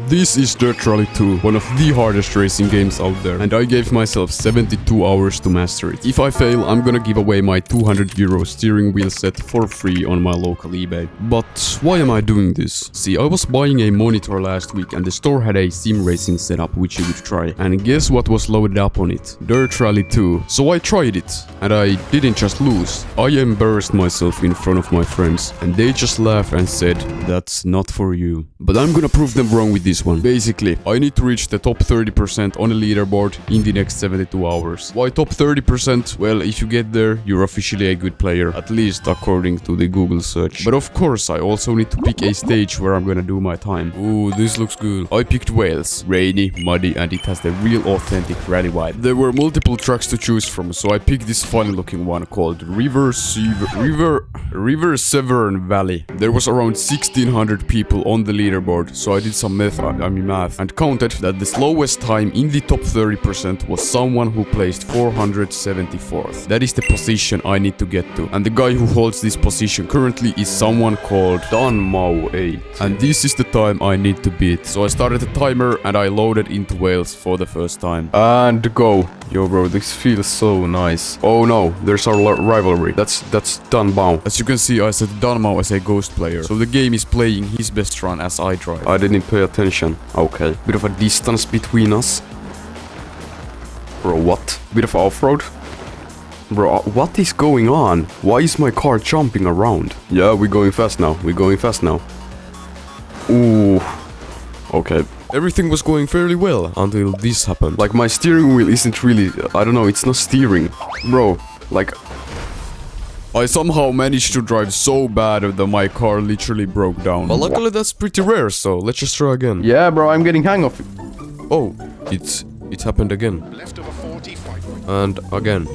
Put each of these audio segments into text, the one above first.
This is Dirt Rally 2, one of the hardest racing games out there, and I gave myself 72 hours to master it. If I fail, I'm gonna give away my 200 euro steering wheel set for free on my local eBay. But why am I doing this? See, I was buying a monitor last week and the store had a sim racing setup which you could try. And guess what was loaded up on it? Dirt Rally 2. So I tried it, and I didn't just lose. I embarrassed myself in front of my friends, and they just laughed and said, "That's not for you." But I'm gonna prove them wrong with this one. Basically, I need to reach the top 30% on the leaderboard in the next 72 hours. Why top 30%? Well, if you get there, you're officially a good player, at least according to the Google search. But of course, I also need to pick a stage where I'm gonna do my time. Ooh, this looks good. I picked Wales. Rainy, muddy, and it has the real authentic rally vibe. There were multiple tracks to choose from, so I picked this funny looking one called River Severn Valley. There was around 1600 people on the leaderboard, so I did some math, and counted that the slowest time in the top 30% was someone who placed 474th. That is the position I need to get to, and the guy who holds this position currently is someone called Dunmow 8, and this is the time I need to beat. So I started the timer and I loaded into Wales for the first time. And go. Yo bro, this feels so nice. Oh no, there's our rivalry. That's Dunmow. As you can see, I set Dunmow as a ghost player, so the game is playing his best run as I drive. I didn't pay attention. Okay. Bit of a distance between us. Bro, what? Bit of off-road? Bro, what is going on? Why is my car jumping around? Yeah, we're going fast now. Ooh. Okay. Everything was going fairly well until this happened. Like, my steering wheel isn't really... I don't know, it's not steering. Bro, like... I somehow managed to drive so bad that my car literally broke down. But luckily that's pretty rare, so let's just try again. Yeah, bro, I'm getting hang of it. Oh, it happened again. And again.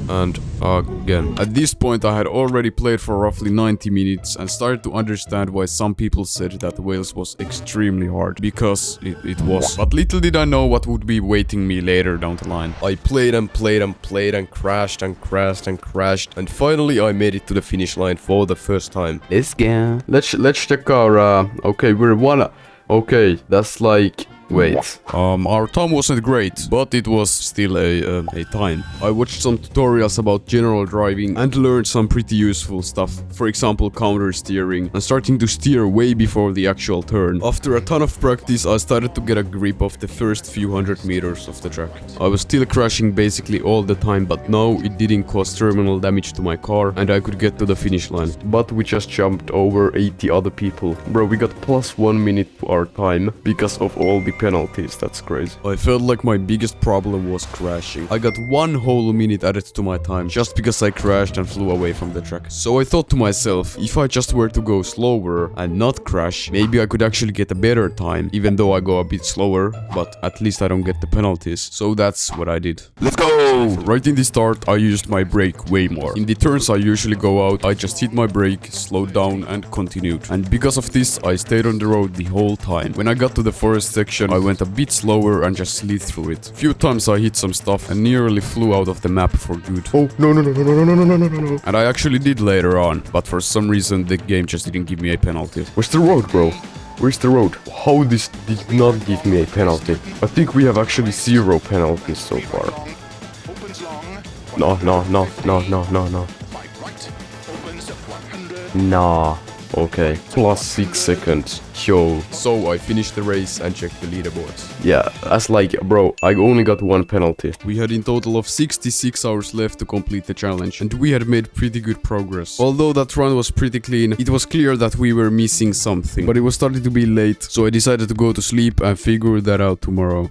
And again. At this point I had already played for roughly 90 minutes and started to understand why some people said that Wales was extremely hard. Because it was. But little did I know what would be waiting me later down the line. I played and crashed and finally I made it to the finish line for the first time. Let's go. Let's check our okay, we're one. Okay, that's like... Wait. Our time wasn't great, but it was still a time. I watched some tutorials about general driving and learned some pretty useful stuff. For example, counter steering and starting to steer way before the actual turn. After a ton of practice, I started to get a grip of the first few hundred meters of the track. I was still crashing basically all the time, but now it didn't cause terminal damage to my car and I could get to the finish line. But we just jumped over 80 other people. Bro, we got plus 1 minute to our time because of all the penalties. That's crazy. I felt like my biggest problem was crashing. I got 1 whole minute added to my time just because I crashed and flew away from the track. So I thought to myself, if I just were to go slower and not crash, maybe I could actually get a better time, even though I go a bit slower, but at least I don't get the penalties. So that's what I did. Let's go! Right in the start, I used my brake way more. In the turns I usually go out, I just hit my brake, slowed down and continued. And because of this, I stayed on the road the whole time. When I got to the forest section, I went a bit slower and just slid through it. Few times I hit some stuff and nearly flew out of the map for good. Oh, no. And I actually did later on, but for some reason the game just didn't give me a penalty. Where's the road, bro? Where's the road? How this did not give me a penalty? I think we have actually 0 penalties so far. No. Nah. Okay, plus 6 seconds. Yo. So I finished the race and checked the leaderboards. Yeah, that's like, bro, I only got 1 penalty. We had in total of 66 hours left to complete the challenge, and we had made pretty good progress. Although that run was pretty clean, it was clear that we were missing something. But it was starting to be late, so I decided to go to sleep and figure that out tomorrow.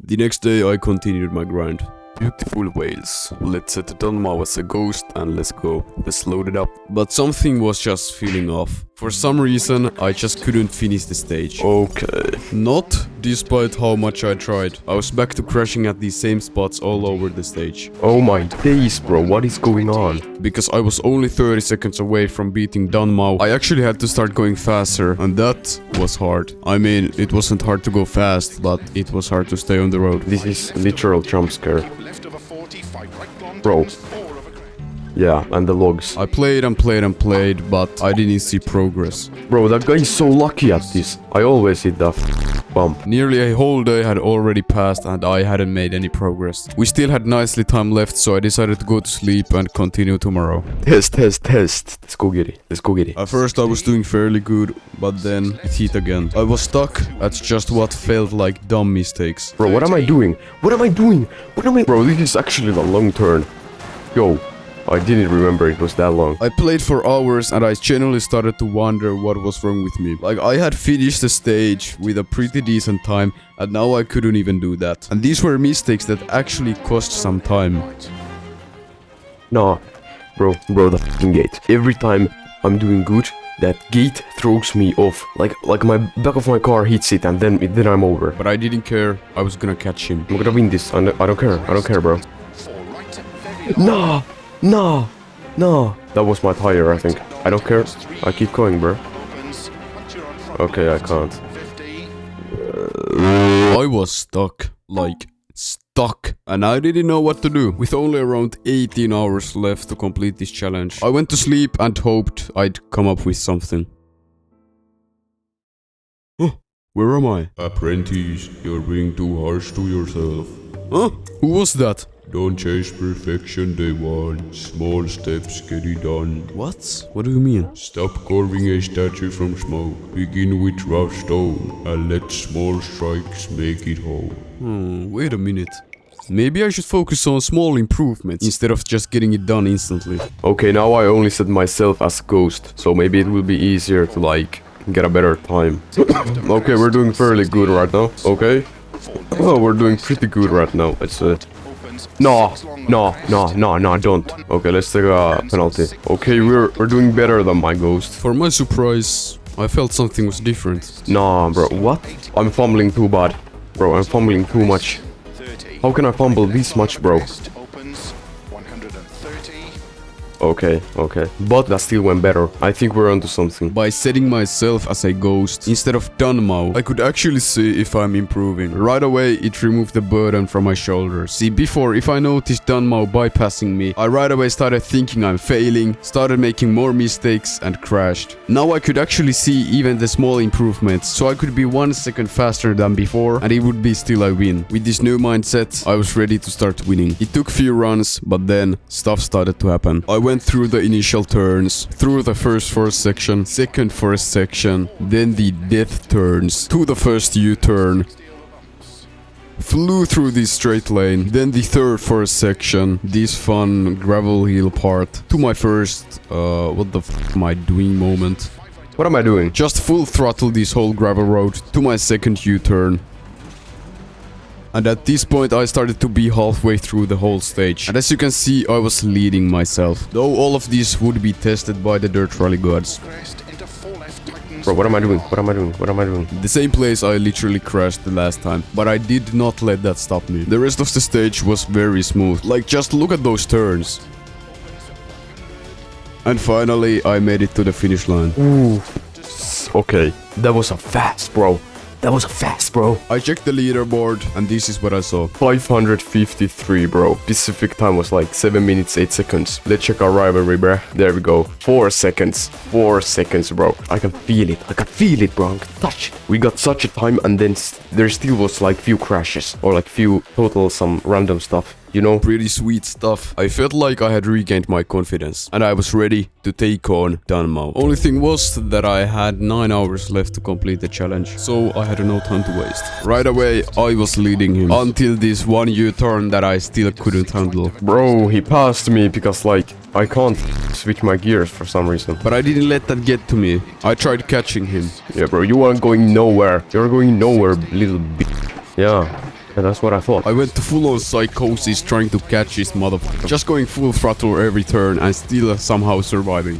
The next day I continued my grind. Beautiful Wales. Let's set Dunmow as a ghost and let's go. Let's load it up. But something was just feeling off. For some reason, I just couldn't finish the stage. Okay. Not despite how much I tried. I was back to crashing at these same spots all over the stage. Oh my days, bro. What is going on? Because I was only 30 seconds away from beating Dunmow, I actually had to start going faster. And that was hard. I mean, it wasn't hard to go fast, but it was hard to stay on the road. This is literal jump scare. Bro. Yeah, and the logs. I played and played and played, but I didn't see progress. Bro, that guy is so lucky at this. I always hit that bump. Nearly a whole day had already passed and I hadn't made any progress. We still had nicely time left, so I decided to go to sleep and continue tomorrow. Test. Let's go get it. At first I was doing fairly good, but then it hit again. I was stuck at just what felt like dumb mistakes. Bro, what am I doing? Bro, this is actually the long turn. Yo, I didn't remember it was that long. I played for hours and I genuinely started to wonder what was wrong with me. Like, I had finished the stage with a pretty decent time and now I couldn't even do that. And these were mistakes that actually cost some time. Nah, bro, the fucking gate. Every time I'm doing good, that gate throws me off. Like my back of my car hits it and then I'm over. But I didn't care. I was gonna catch him. I'm gonna win this. I don't care, bro. No. That was my tire, I think. I don't care. I keep going, bro. Okay, I can't. I was stuck. Like, stuck. And I didn't know what to do. With only around 18 hours left to complete this challenge, I went to sleep and hoped I'd come up with something. Huh? Where am I? Apprentice, you're being too harsh to yourself. Huh? Who was that? Don't chase perfection day one. Small steps get it done. What? What do you mean? Stop carving a statue from smoke. Begin with rough stone and let small strikes make it whole. Wait a minute. Maybe I should focus on small improvements instead of just getting it done instantly. Okay, now I only set myself as ghost, so maybe it will be easier to like get a better time. Okay, we're doing fairly good right now. Okay. Oh, we're doing pretty good right now. It's No, don't. Okay, let's take a penalty. Okay, we're doing better than my ghost. For my surprise, I felt something was different. Nah, bro, what? I'm fumbling too bad. Bro, I'm fumbling too much. How can I fumble this much, bro? Okay. But that still went better. I think we're onto something. By setting myself as a ghost instead of Dunmao, I could actually see if I'm improving. Right away, it removed the burden from my shoulders. See, before, if I noticed Dunmao bypassing me, I right away started thinking I'm failing, started making more mistakes, and crashed. Now I could actually see even the small improvements, so I could be 1 second faster than before, and it would be still a win. With this new mindset, I was ready to start winning. It took few runs, but then stuff started to happen. I went through the initial turns, through the first forest section, second forest section, then the death turns, to the first U-turn, flew through this straight lane, then the third forest section, this fun gravel hill part, to my first, what the f am I doing moment. What am I doing? Just full throttle this whole gravel road, to my second U-turn. And at this point I started to be halfway through the whole stage. And as you can see, I was leading myself. Though all of this would be tested by the dirt rally gods. Bro, what am I doing? The same place I literally crashed the last time. But I did not let that stop me. The rest of the stage was very smooth. Like, just look at those turns. And finally, I made it to the finish line. Ooh. Okay, that was a fast, bro. I checked the leaderboard and this is what I saw. 553, bro. Pacific time was like 7 minutes 8 seconds. Let's check our rivalry, bruh. There we go. 4 seconds, bro. I can feel it, bro. I can touch it. We got such a time and then there still was like few crashes or like few total some random stuff. You know, pretty sweet stuff. I felt like I had regained my confidence and I was ready to take on Dunmao. Only thing was that I had 9 hours left to complete the challenge, so I had no time to waste. Right away, I was leading him until this one U-turn that I still couldn't handle. Bro, he passed me because like I can't switch my gears for some reason. But I didn't let that get to me. I tried catching him. Yeah, bro, you aren't going nowhere. You're going nowhere, little bitch. Yeah. And that's what I thought. I went to full-on psychosis trying to catch this motherfucker. Just going full throttle every turn and still somehow surviving.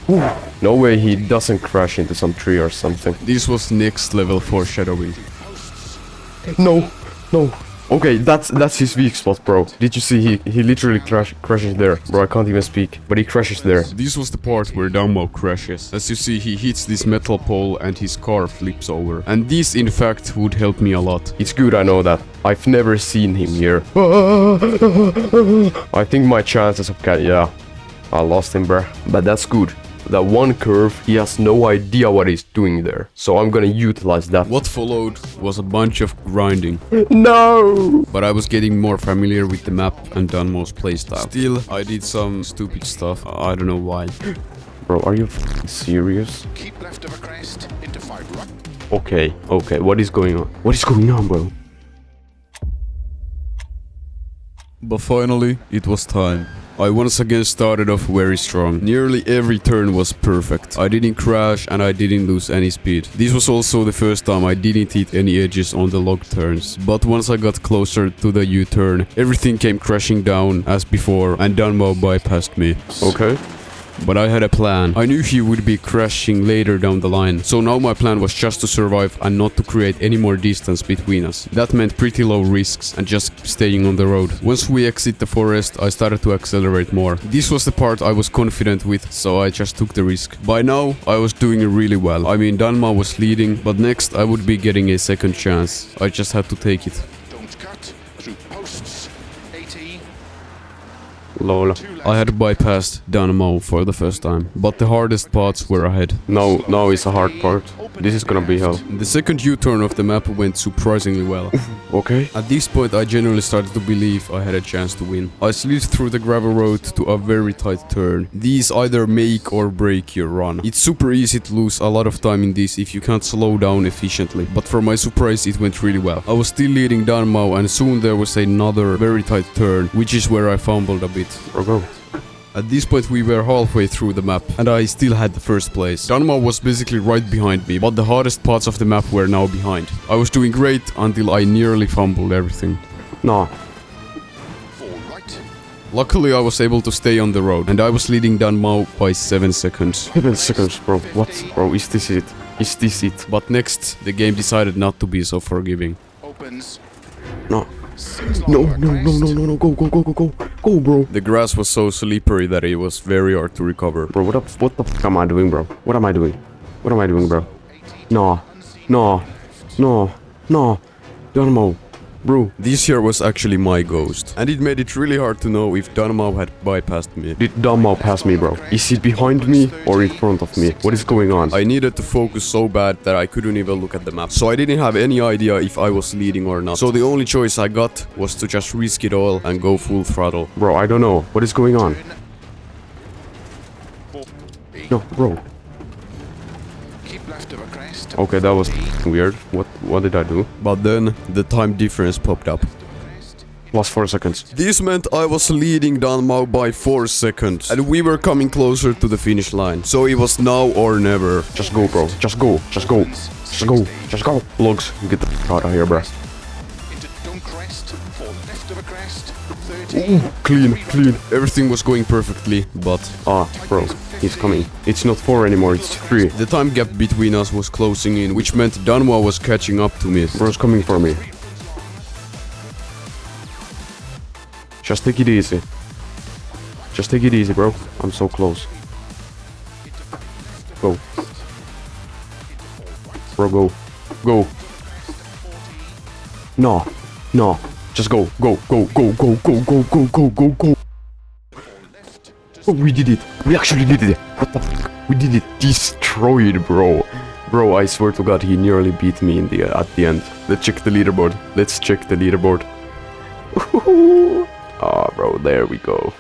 No way he doesn't crash into some tree or something. This was next level foreshadowing. No. Okay, that's his weak spot, bro. Did you see he literally crashes there? Bro, I can't even speak, but he crashes there. This was the part where Dunmao crashes. As you see, he hits this metal pole and his car flips over. And this, in fact, would help me a lot. It's good I know that. I've never seen him here. I think my chances of yeah. I lost him, bruh. But that's good. That one curve, he has no idea what he's doing there. So I'm gonna utilize that. What followed was a bunch of grinding. No! But I was getting more familiar with the map and Dunmo's playstyle. Still, I did some stupid stuff. I don't know why. Bro, are you serious? Keep left of a crest into 5 right. Okay, what is going on? What is going on, bro? But finally, it was time. I once again started off very strong. Nearly every turn was perfect. I didn't crash and I didn't lose any speed. This was also the first time I didn't hit any edges on the log turns. But once I got closer to the U-turn, everything came crashing down as before and Dunmo bypassed me. Okay. But I had a plan. I knew he would be crashing later down the line, so now my plan was just to survive and not to create any more distance between us. That meant pretty low risks and just staying on the road. Once we exit the forest, I started to accelerate more. This was the part I was confident with, so I just took the risk. By now, I was doing really well. I mean, Danma was leading, but next I would be getting a second chance. I just had to take it. Don't cut through posts. 18. Lol. I had bypassed Danmo for the first time, but the hardest parts were ahead. Now is a hard part. This is gonna be hell. The second U-turn of the map went surprisingly well. Okay. At this point I genuinely started to believe I had a chance to win. I slid through the gravel road to a very tight turn. These either make or break your run. It's super easy to lose a lot of time in this if you can't slow down efficiently, but for my surprise it went really well. I was still leading Danmo and soon there was another very tight turn, which is where I fumbled a bit. Go. At this point we were halfway through the map and I still had the first place. Danma was basically right behind me, but the hardest parts of the map were now behind. I was doing great until I nearly fumbled everything. No. 4 right. Luckily I was able to stay on the road and I was leading Danma by 7 seconds. 7 seconds, bro. What? Bro, is this it? Is this it? But next, the game decided not to be so forgiving. Opens. No. No, go, bro. The grass was so slippery that it was very hard to recover. Bro, what the fuck am I doing, bro? What am I doing, bro? No. Danmo. Bro, this here was actually my ghost. And it made it really hard to know if Danmo had bypassed me. Did Danmo pass me, bro? Is he behind me or in front of me? What is going on? I needed to focus so bad that I couldn't even look at the map. So I didn't have any idea if I was leading or not. So the only choice I got was to just risk it all and go full throttle. Bro, I don't know. What is going on? No, bro. Keep left of a crest. Okay, that was weird. What did I do? But then the time difference popped up. Plus 4 seconds. This meant I was leading Danmo by 4 seconds. And we were coming closer to the finish line. So it was now or never. Just go, bro. Just go. Logs, get the f out of here, bro. Into don't crest. 4 left of a crest. 30. Clean. Everything was going perfectly, but... bro, he's coming. It's not 4 anymore, it's 3. The time gap between us was closing in, which meant Danmo was catching up to me. Bro's coming for me. Just take it easy. Bro. I'm so close. Go. Bro, go. No. Just go. Oh, we did it. We actually did it. What the fuck? We did it. Destroyed, bro. Bro, I swear to God, he nearly beat me at the end. Let's check the leaderboard. Bro, there we go.